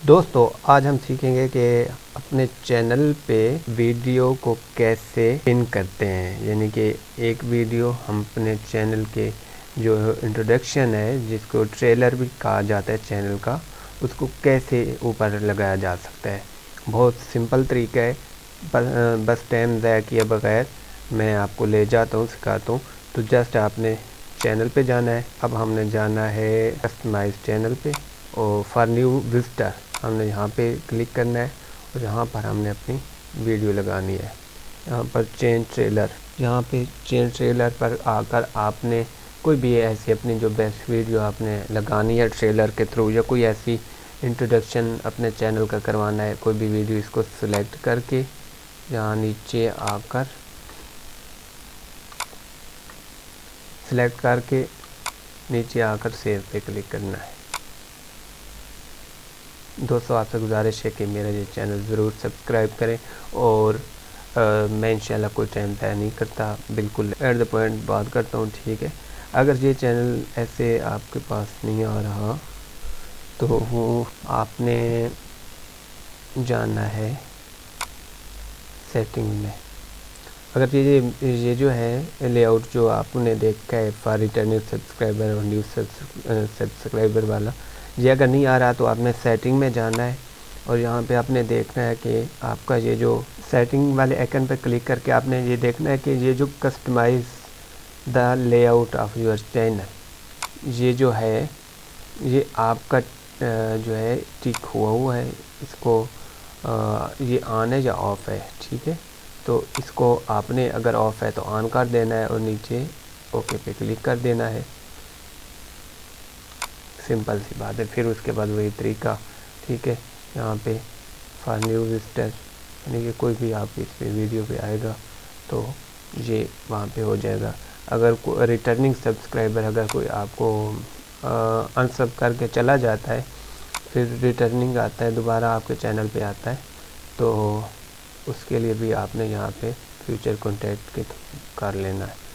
دوستو آج ہم سیکھیں گے کہ اپنے چینل پہ ویڈیو کو کیسے پن کرتے ہیں، یعنی کہ ایک ویڈیو ہم اپنے چینل کے جو انٹروڈکشن ہے، جس کو ٹریلر بھی کہا جاتا ہے چینل کا، اس کو کیسے اوپر لگایا جا سکتا ہے۔ بہت سمپل طریقہ ہے، بس ٹائم ضائع کیے بغیر میں آپ کو لے جاتا ہوں، سکھاتا ہوں۔ تو جسٹ آپ نے چینل پہ جانا ہے۔ اب ہم نے جانا ہے کسٹمائز چینل پہ، اور فار نیو وزٹر ہم نے یہاں پہ کلک کرنا ہے، اور یہاں پر ہم نے اپنی ویڈیو لگانی ہے۔ یہاں پر چینج ٹریلر، یہاں پہ چینج ٹریلر پر آ کر آپ نے کوئی بھی ایسی اپنی جو بیسٹ ویڈیو آپ نے لگانی ہے ٹریلر کے تھرو، یا کوئی ایسی انٹروڈکشن اپنے چینل کا کروانا ہے، کوئی بھی ویڈیو، اس کو سلیکٹ کر کے یہاں نیچے آ کر سلیکٹ کر کے نیچے آ کر سیو پہ کلک کرنا ہے۔ دوستو آپ سے گزارش ہے کہ میرا یہ چینل ضرور سبسکرائب کریں، اور میں انشاءاللہ کوئی ٹائم ضائع نہیں کرتا، بالکل ایٹ دا پوائنٹ بات کرتا ہوں، ٹھیک ہے۔ اگر یہ چینل ایسے آپ کے پاس نہیں آ رہا تو وہ آپ نے جانا ہے سیٹنگ میں۔ اگر یہ جو ہے لے آؤٹ جو آپ نے دیکھا ہے فار ریٹرننگ سبسکرائبر اور نیو سبسکرائبر والا، یہ اگر نہیں آ رہا تو آپ نے سیٹنگ میں جانا ہے، اور یہاں پہ آپ نے دیکھنا ہے کہ آپ کا یہ جو سیٹنگ والے آئکن پہ کلک کر کے آپ نے یہ دیکھنا ہے کہ یہ جو customise the lay out of your channel, یہ جو ہے یہ آپ کا جو ہے ٹک ہوا ہے، اس کو یہ آن ہے یا آف ہے، ٹھیک ہے۔ تو اس کو آپ نے اگر آف ہے تو آن کر دینا ہے، اور نیچے اوکے پہ کلک کر دینا ہے۔ سمپل سی بات ہے، پھر اس کے بعد وہی طریقہ، ٹھیک ہے۔ یہاں پہ فار نیو وزٹر، یعنی کہ کوئی بھی آپ اس پہ ویڈیو پہ آئے گا تو یہ وہاں پہ ہو جائے گا۔ اگر کوئی ریٹرننگ سبسکرائبر اگر کوئی آپ کو انسب کر کے چلا جاتا ہے، پھر ریٹرننگ آتا ہے، دوبارہ آپ کے چینل پہ آتا ہے، تو اس کے لیے بھی آپ نے یہاں پہ فیوچر کانٹیکٹ کر لینا ہے۔